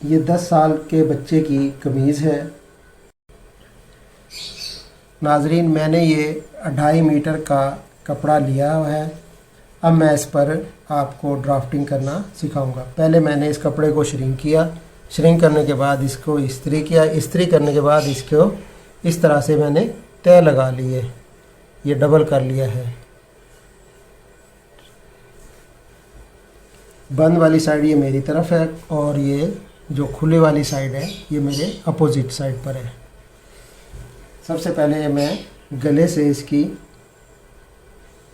ये 10 साल के बच्चे की कमीज़ है। नाजरीन, मैंने ये 2.5 मीटर का कपड़ा लिया हुआ है। अब मैं इस पर आपको ड्राफ्टिंग करना सिखाऊंगा। पहले मैंने इस कपड़े को श्रिंक किया। श्रिंक करने के बाद इसको इस्त्री किया। इस्त्री करने के बाद इसको इस तरह से मैंने तय लगा लिए। ये डबल कर लिया है। बंद वाली साइड ये मेरी तरफ है और ये जो खुली वाली साइड है ये मेरे अपोजिट साइड पर है। सबसे पहले मैं गले से इसकी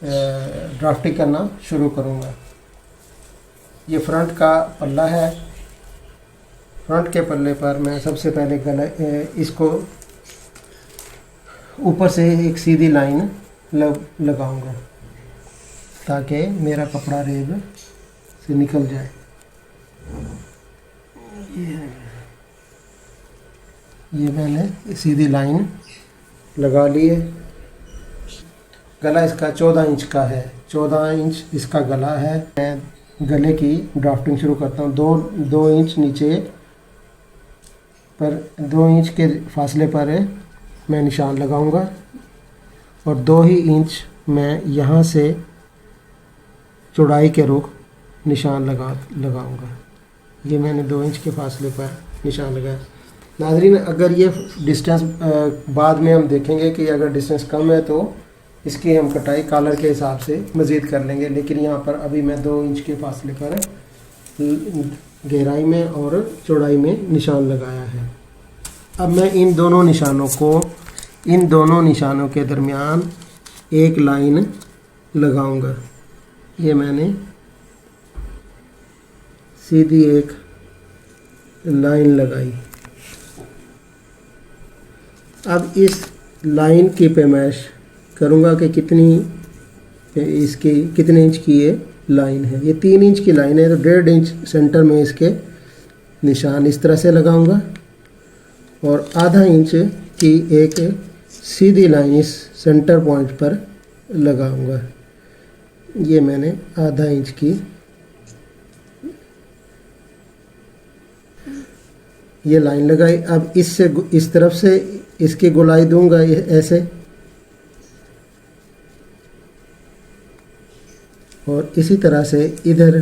ड्राफ्टिंग करना शुरू करूँगा। ये फ्रंट का पल्ला है। फ्रंट के पल्ले पर मैं सबसे पहले गले इसको ऊपर से एक सीधी लाइन लगाऊंगा ताकि मेरा कपड़ा रेब से निकल जाए। ये मैंने सीधी लाइन लगा ली है। गला इसका 14 इंच का है। 14 इंच इसका गला है। मैं गले की ड्राफ्टिंग शुरू करता हूँ। दो इंच नीचे पर 2 इंच के फासले पर मैं निशान लगाऊंगा और 2 ही इंच मैं यहाँ से चौड़ाई के रुख निशान लगाऊंगा। ये मैंने 2 इंच के फासले पर निशान लगाया। नाज़रीन, अगर ये डिस्टेंस बाद में हम देखेंगे कि अगर डिस्टेंस कम है तो इसकी हम कटाई कॉलर के हिसाब से मज़ीद कर लेंगे, लेकिन यहाँ पर अभी मैं 2 इंच के फासले पर गहराई में और चौड़ाई में निशान लगाया है। अब मैं इन दोनों निशानों के दरमियान एक लाइन लगाऊंगा। ये मैंने सीधी एक लाइन लगाई। अब इस लाइन की पैमाइश करूँगा कि कितने इंच की ये लाइन है। ये 3 इंच की लाइन है तो 1.5 इंच सेंटर में इसके निशान इस तरह से लगाऊंगा और आधा इंच की एक सीधी लाइन इस सेंटर पॉइंट पर लगाऊंगा। ये मैंने आधा इंच की ये लाइन लगाई। अब इससे इस तरफ से इसकी गोलाई दूंगा ये ऐसे, और इसी तरह से इधर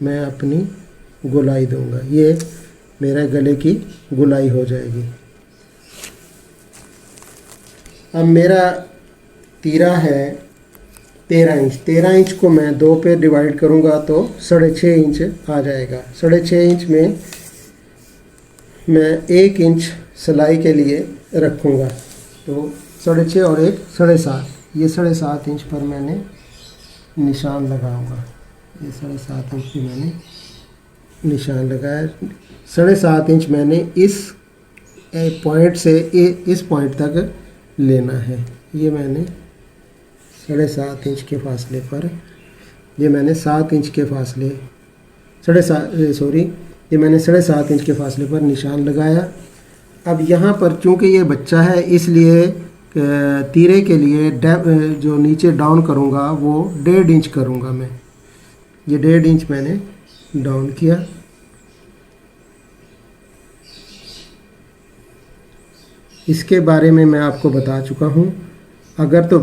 मैं अपनी गोलाई दूंगा। ये मेरा गले की गोलाई हो जाएगी। अब मेरा तीरा है 13 इंच। 13 इंच को मैं 2 पे डिवाइड करूंगा तो 6.5 इंच आ जाएगा। 6.5 इंच में मैं 1 इंच सिलाई के लिए रखूँगा तो 6.5 और 1 7.5। ये 7.5 इंच पर मैंने निशान लगाऊंगा। ये 7.5 इंच पे मैंने निशान लगाया। 7.5 इंच मैंने इस पॉइंट से इस पॉइंट तक लेना है। ये मैंने 7.5 इंच के फासले पर ये मैंने 7 इंच के फासले ये मैंने 7.5 इंच के फासले पर निशान लगाया। अब यहाँ पर चूँकि ये बच्चा है इसलिए तीरे के लिए जो नीचे डाउन करूँगा वो 1.5 इंच करूँगा मैं। ये 1.5 इंच मैंने डाउन किया। इसके बारे में मैं आपको बता चुका हूँ। अगर तो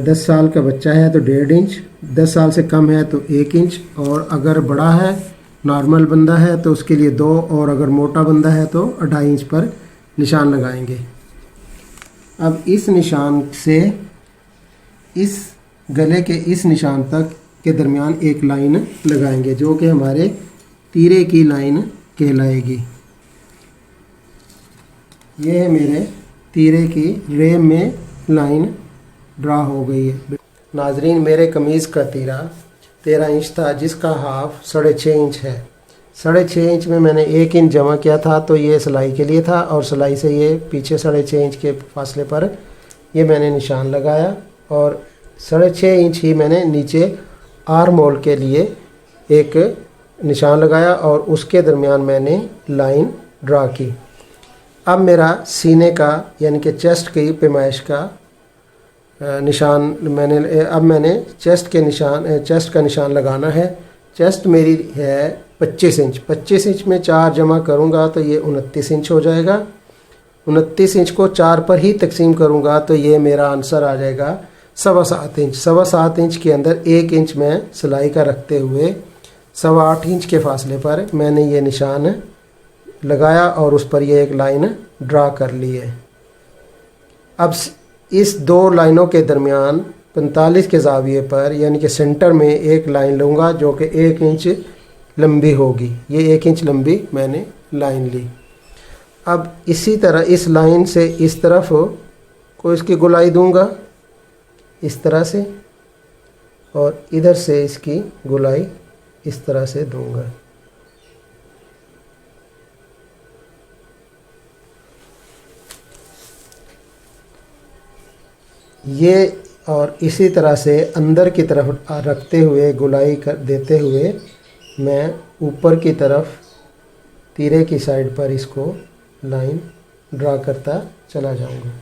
10 साल का बच्चा है तो 1.5 इंच, 10 साल से कम है तो 1 इंच, और अगर बड़ा है नॉर्मल बंदा है तो उसके लिए 2, और अगर मोटा बंदा है तो 2.5 इंच पर निशान लगाएंगे। अब इस निशान से इस गले के इस निशान तक के दरमियान एक लाइन लगाएंगे जो कि हमारे तीरे की लाइन कहलाएगी। ये है मेरे तीरे की रेम में लाइन ड्रा हो गई है। नाजरीन, मेरे कमीज़ का तीरा 13 इंच था जिसका हाफ 6.5 इंच है। 6.5 इंच में मैंने 1 इंच जमा किया था तो ये सिलाई के लिए था, और सिलाई से ये पीछे 6.5 इंच के फासले पर ये मैंने निशान लगाया, और 6.5 इंच ही मैंने नीचे आर्म होल के लिए एक निशान लगाया और उसके दरमियान मैंने लाइन ड्रा की। अब मेरा सीने का यानी कि चेस्ट की पैमाइश का निशान मैंने चेस्ट का निशान लगाना है। चेस्ट मेरी है 25 इंच। 25 इंच में 4 जमा करूँगा तो ये 29 इंच हो जाएगा। 29 इंच को 4 पर ही तकसीम करूँगा तो ये मेरा आंसर आ जाएगा 7.25 इंच। 7.25 इंच के अंदर 1 इंच में सिलाई का रखते हुए 8.25 इंच के फासले पर मैंने ये निशान लगाया और उस पर ये एक लाइन ड्रा कर ली है। अब इस दो लाइनों के दरमियान 45 के ज़ाविये पर यानी कि सेंटर में एक लाइन लूँगा जो कि 1 इंच लंबी होगी। ये 1 इंच लंबी मैंने लाइन ली। अब इसी तरह इस लाइन से इस तरफ को इसकी गोलाई दूंगा इस तरह से, और इधर से इसकी गोलाई इस तरह से दूंगा। ये और इसी तरह से अंदर की तरफ रखते हुए गोलाई कर देते हुए मैं ऊपर की तरफ तीरे की साइड पर इसको लाइन ड्रा करता चला जाऊंगा।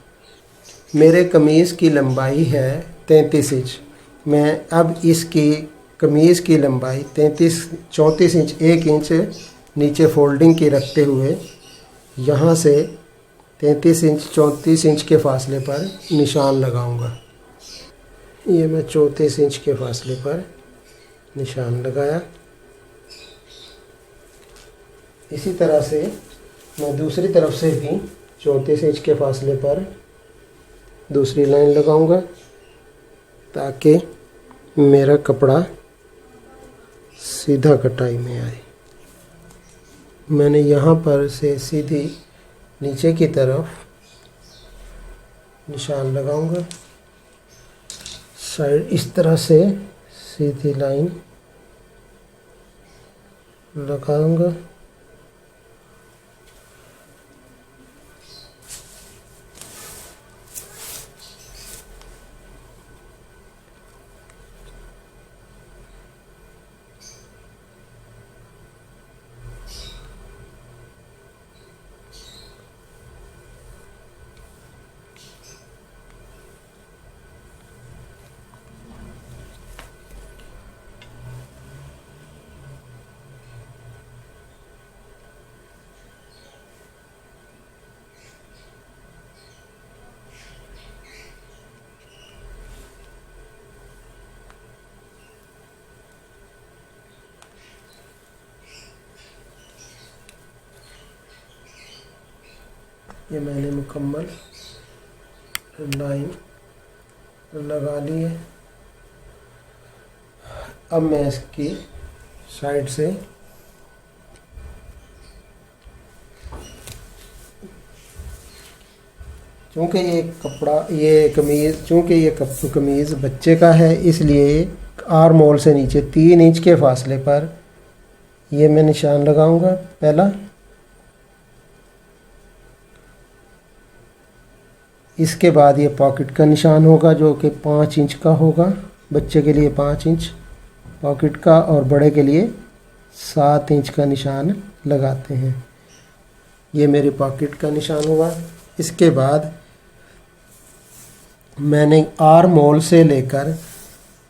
मेरे कमीज़ की लंबाई है 33 इंच। मैं अब इसकी कमीज़ की लंबाई 34 इंच 1 इंच नीचे फोल्डिंग की रखते हुए यहाँ से 33 इंच 34 इंच के फासले पर निशान लगाऊंगा। ये मैं 34 इंच के फासले पर निशान लगाया। इसी तरह से मैं दूसरी तरफ से भी 34 इंच के फासले पर दूसरी लाइन लगाऊंगा ताकि मेरा कपड़ा सीधा कटाई में आए। मैंने यहाँ पर से सीधी नीचे की तरफ निशान लगाऊंगा। साइड इस तरह से सीधी लाइन लगाऊंगा। ये मैंने मुकम्मल लाइन लगा ली है। अब मैं इसकी साइड से चूँकि ये कमीज़ बच्चे का है, इसलिए आर्म होल से नीचे 3 इंच के फासले पर ये मैं निशान लगाऊंगा पहला। इसके बाद ये पॉकेट का निशान होगा जो कि 5 इंच का होगा। बच्चे के लिए 5 इंच पॉकेट का और बड़े के लिए 7 इंच का निशान लगाते हैं। ये मेरी पॉकेट का निशान हुआ। इसके बाद मैंने आर्म होल से लेकर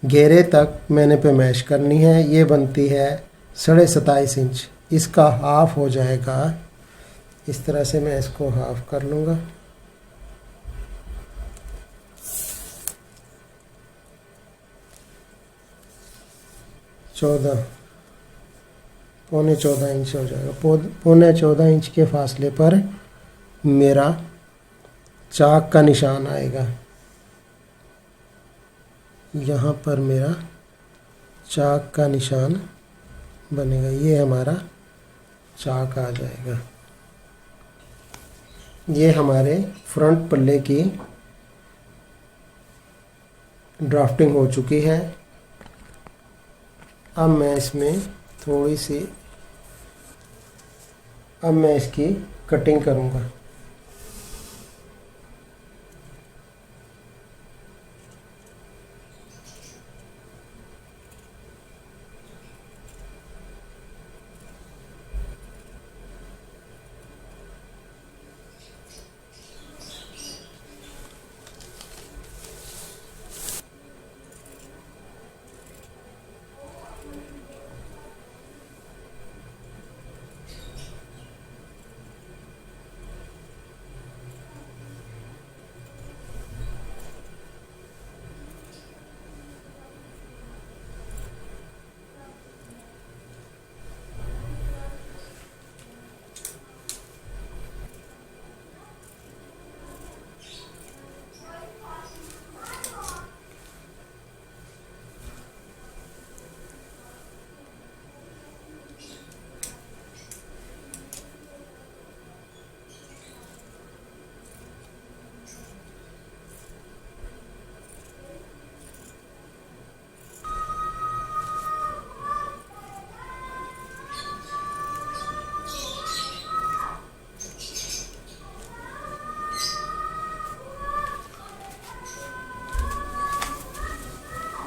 घेरे तक मैंने पैमाइश करनी है। ये बनती है 27.5 इंच। इसका हाफ हो जाएगा इस तरह से। मैं इसको हाफ कर लूँगा। 14.25 इंच हो जाएगा। 14.25 इंच के फासले पर मेरा चाक का निशान आएगा। यहाँ पर मेरा चाक का निशान बनेगा। ये हमारा चाक आ जाएगा। ये हमारे फ्रंट पल्ले की ड्राफ्टिंग हो चुकी है। अब मैं इसकी कटिंग करूँगा।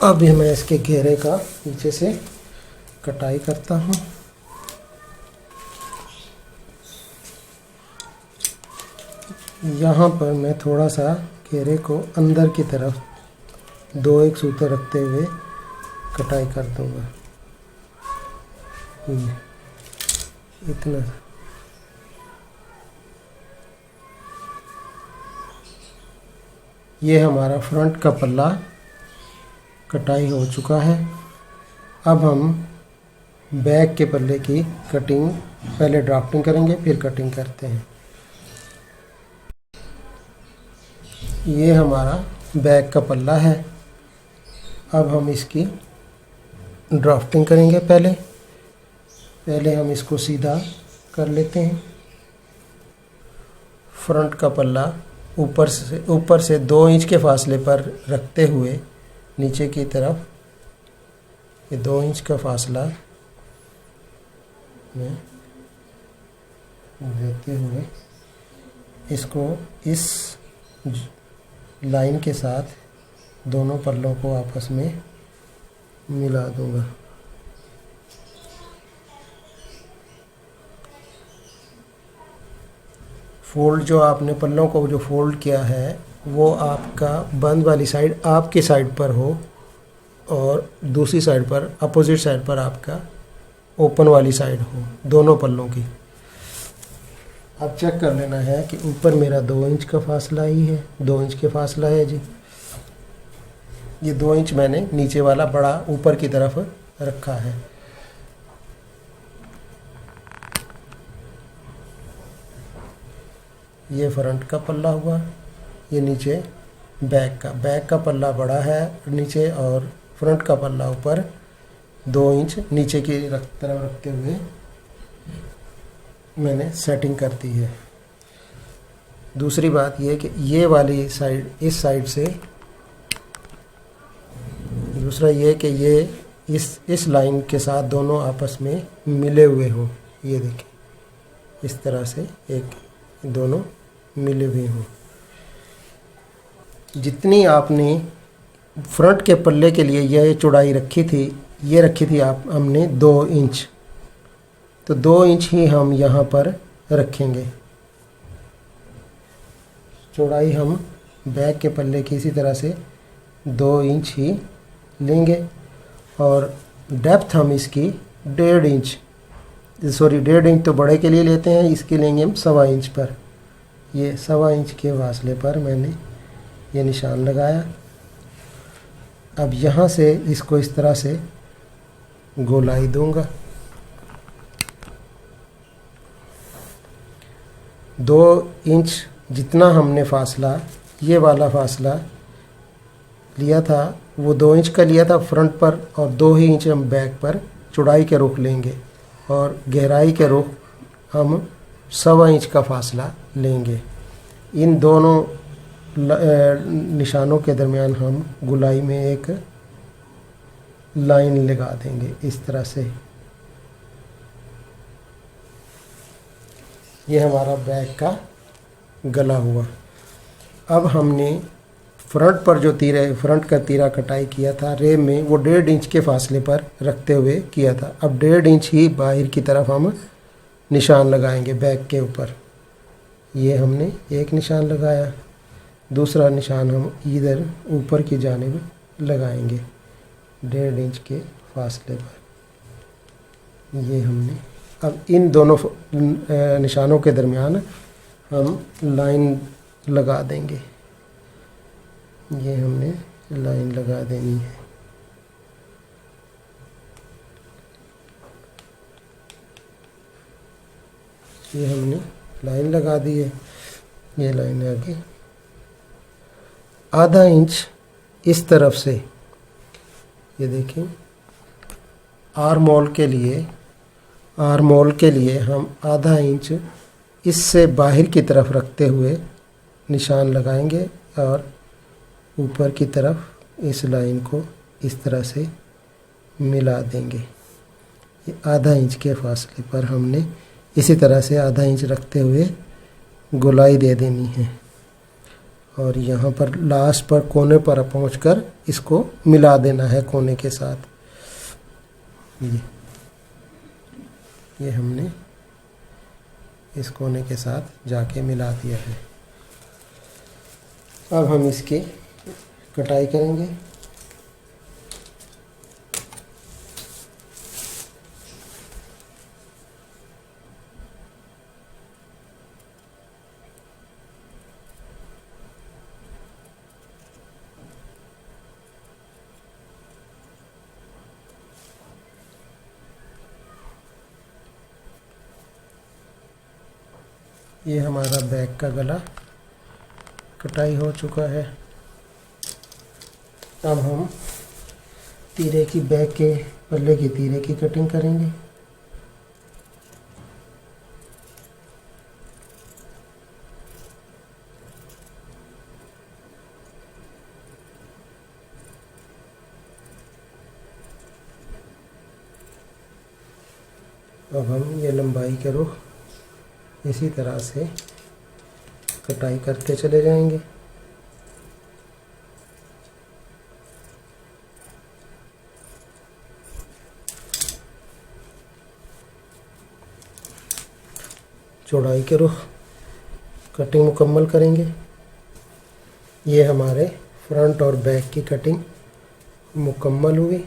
अब मैं इसके घेरे का नीचे से कटाई करता हूँ। यहाँ पर मैं थोड़ा सा घेरे को अंदर की तरफ 2-1 सूत्र रखते हुए कटाई कर दूँगा। इतना ये हमारा फ्रंट का पल्ला कटाई हो चुका है। अब हम बैक के पल्ले की कटिंग पहले ड्राफ्टिंग करेंगे, फिर कटिंग करते हैं। ये हमारा बैक का पल्ला है। अब हम इसकी ड्राफ्टिंग करेंगे। पहले हम इसको सीधा कर लेते हैं। फ्रंट का पल्ला ऊपर से 2 इंच के फासले पर रखते हुए नीचे की तरफ ये 2 इंच का फासला में देते हुए इसको इस लाइन के साथ दोनों पल्लों को आपस में मिला दूंगा। फोल्ड जो आपने पल्लों को जो फोल्ड किया है वो आपका बंद वाली साइड आपकी साइड पर हो और दूसरी साइड पर अपोजिट साइड पर आपका ओपन वाली साइड हो, दोनों पल्लों की। अब चेक कर लेना है कि ऊपर मेरा 2 इंच का फासला ही है, 2 इंच के फासला है जी। ये 2 इंच मैंने नीचे वाला बड़ा ऊपर की तरफ रखा है। ये फ्रंट का पल्ला हुआ, ये नीचे बैक का पल्ला बड़ा है नीचे और फ्रंट का पल्ला ऊपर 2 इंच नीचे की तरफ रखते हुए मैंने सेटिंग कर दी है। दूसरी बात ये कि ये वाली साइड इस साइड से, दूसरा ये कि ये इस लाइन के साथ दोनों आपस में मिले हुए हों। ये देखिए इस तरह से एक दोनों मिले हुए हों। जितनी आपने फ्रंट के पल्ले के लिए यह चौड़ाई रखी थी, ये रखी थी हमने 2 इंच, तो 2 इंच ही हम यहाँ पर रखेंगे। चौड़ाई हम बैक के पल्ले की इसी तरह से 2 इंच ही लेंगे और डेप्थ हम इसकी 1.5 इंच, सॉरी 1.5 इंच तो बड़े के लिए लेते हैं, इसके लेंगे हम 1.25 इंच पर। ये 1.25 इंच के फासले पर मैंने ये निशान लगाया। अब यहाँ से इसको इस तरह से गोलाई दूंगा। 2 इंच जितना हमने फासला, ये वाला फासला लिया था वो 2 इंच का लिया था फ्रंट पर और 2 ही इंच हम बैक पर चौड़ाई के रुख लेंगे और गहराई के रुख हम 1.25 इंच का फासला लेंगे। इन दोनों निशानों के दरमियान हम गोलाई में एक लाइन लगा देंगे इस तरह से। ये हमारा बैक का गला हुआ। अब हमने फ्रंट पर जो फ्रंट का तीरा कटाई किया था रेम में, वो 1.5 इंच के फासले पर रखते हुए किया था। अब 1.5 इंच ही बाहर की तरफ हम निशान लगाएंगे बैक के ऊपर। ये हमने एक निशान लगाया, दूसरा निशान हम इधर ऊपर की जानिब लगाएंगे 1.5 इंच के फासले पर। ये हमने अब इन दोनों निशानों के दरमियान हम लाइन लगा देंगे। ये हमने लाइन लगा देनी है। ये हमने लाइन लगा दी है। ये लाइन आगे 1/2 इंच इस तरफ से, ये देखिए आर्म होल के लिए हम 1/2 इंच इससे बाहर की तरफ रखते हुए निशान लगाएंगे और ऊपर की तरफ इस लाइन को इस तरह से मिला देंगे। ये 1/2 इंच के फासले पर हमने इसी तरह से 1/2 इंच रखते हुए गोलाई दे देनी है और यहाँ पर लास्ट पर कोने पर पहुंचकर इसको मिला देना है कोने के साथ। ये हमने इस कोने के साथ जाके मिला दिया है। अब हम इसकी कटाई करेंगे। ये हमारा बैग का गला कटाई हो चुका है। अब हम तीरे की बैग के पल्ले की तीरे की कटिंग करेंगे। अब हम ये लंबाई का रुख इसी तरह से कटाई करते चले जाएंगे। चौड़ाई के रुख कटिंग मुकम्मल करेंगे। ये हमारे फ्रंट और बैक की कटिंग मुकम्मल हुई।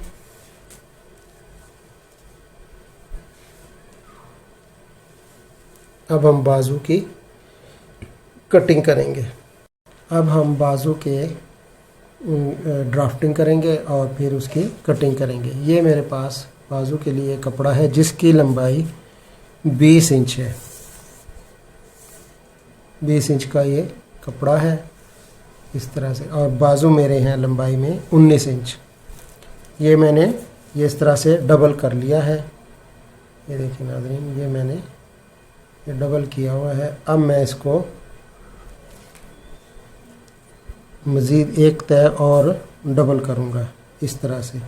अब हम बाजू की कटिंग करेंगे। अब हम बाजू के ड्राफ्टिंग करेंगे और फिर उसकी कटिंग करेंगे। ये मेरे पास बाजू के लिए कपड़ा है जिसकी लंबाई 20 इंच है। 20 इंच का ये कपड़ा है इस तरह से, और बाजू मेरे हैं लंबाई में 19 इंच। ये मैंने ये इस तरह से डबल कर लिया है। ये देखिए नाज़रीन, ये मैंने ये डबल किया हुआ है। अब मैं इसको मज़ीद एक तय और डबल करूँगा इस तरह से।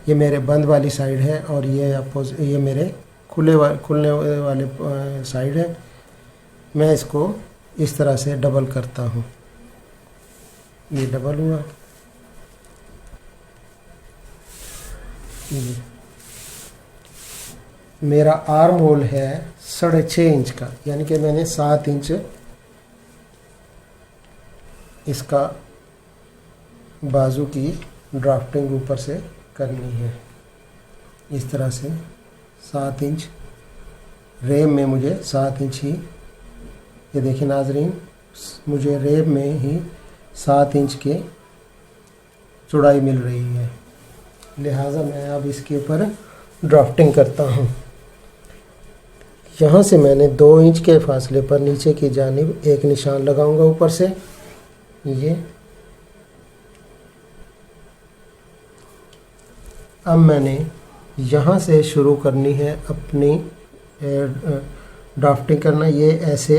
ये मेरे बंद वाली साइड है और ये मेरे खुलने वाले साइड है। मैं इसको इस तरह से डबल करता हूँ। ये डबल हुआ। मेरा आर्म होल है 6.5 इंच का, यानी कि मैंने 7 इंच इसका बाजू की ड्राफ्टिंग ऊपर से करनी है। इस तरह से 7 इंच रेब में मुझे 7 इंच ही, ये देखिए नाजरीन, मुझे रेब में ही 7 इंच की चौड़ाई मिल रही है। लिहाजा मैं अब इसके ऊपर ड्राफ्टिंग करता हूँ। यहाँ से मैंने 2 इंच के फासले पर नीचे की जानिब एक निशान लगाऊंगा ऊपर से। ये अब मैंने यहाँ से शुरू करनी है अपनी ड्राफ्टिंग करना। ये ऐसे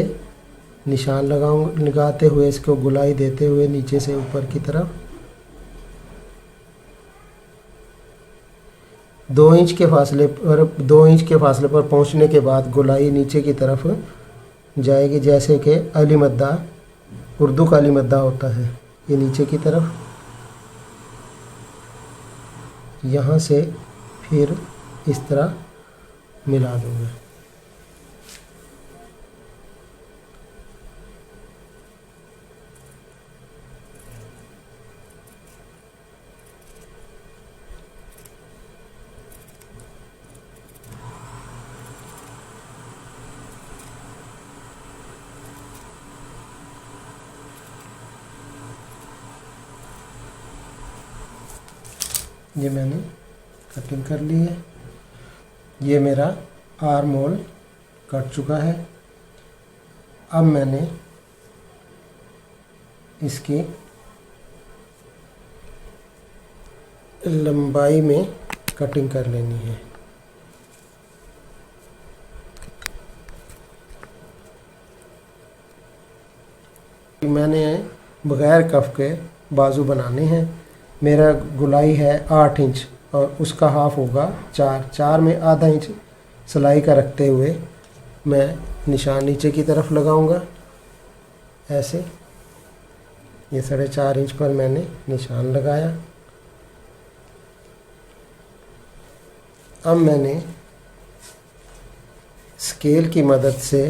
निशान लगाते हुए इसको गुलाई देते हुए नीचे से ऊपर की तरफ 2 इंच के फासले पर पहुंचने के बाद गुलाई नीचे की तरफ जाएगी, जैसे कि अली मद्दा, उर्दू का अली मद्दा होता है। ये नीचे की तरफ यहाँ से फिर इस तरह मिला दूंगा। ये मैंने कटिंग कर ली है। ये मेरा आर्म होल कट चुका है। अब मैंने इसकी लंबाई में कटिंग कर लेनी है। मैंने बगैर कफ के बाजू बनाने हैं। मेरा गुलाई है 8 इंच और उसका हाफ होगा 4 में आधा इंच सिलाई का रखते हुए मैं निशान नीचे की तरफ लगाऊंगा ऐसे। ये 4.5 इंच पर मैंने निशान लगाया। अब मैंने स्केल की मदद से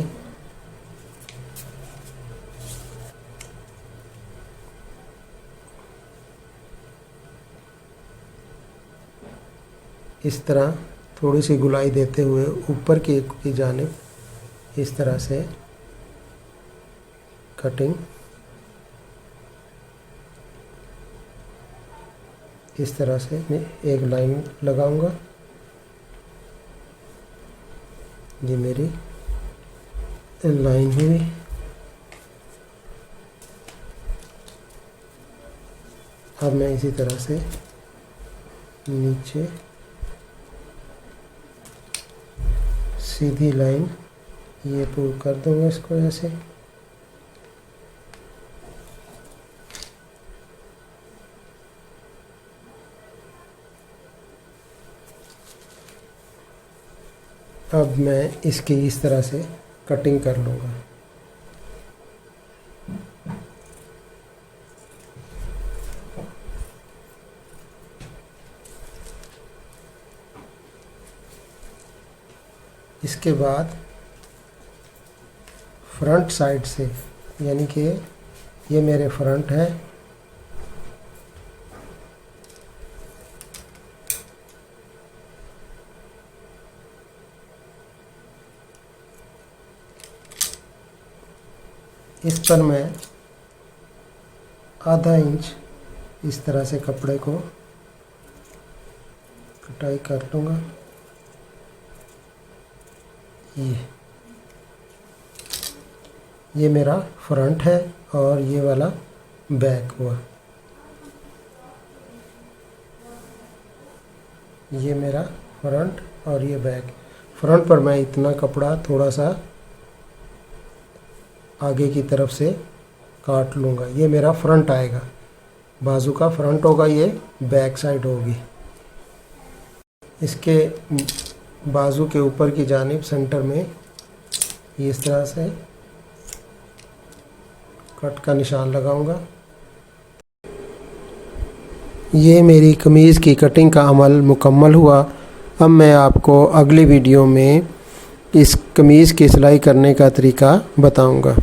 इस तरह थोड़ी सी गुलाई देते हुए ऊपर की जानिब इस तरह से कटिंग इस तरह से मैं एक लाइन लगाऊंगा। ये मेरी लाइन हुई। अब मैं इसी तरह से नीचे सीधी लाइन ये पूरा कर दूंगा इसको ऐसे। अब मैं इसकी इस तरह से कटिंग कर लूँगा। इसके बाद फ्रंट साइड से, यानी कि ये मेरे फ्रंट है, इस पर मैं आधा इंच इस तरह से कपड़े को कटाई कर लूँगा। ये मेरा फ्रंट है और ये वाला बैक हुआ। ये मेरा फ्रंट और ये बैक। फ्रंट पर मैं इतना कपड़ा थोड़ा सा आगे की तरफ से काट लूँगा। ये मेरा फ्रंट आएगा, बाजू का फ्रंट होगा, ये बैक साइड होगी। इसके बाजू के ऊपर की जानिब सेंटर में इस तरह से कट का निशान लगाऊंगा। ये मेरी कमीज़ की कटिंग का अमल मुकम्मल हुआ। अब मैं आपको अगली वीडियो में इस कमीज़ की सिलाई करने का तरीका बताऊंगा।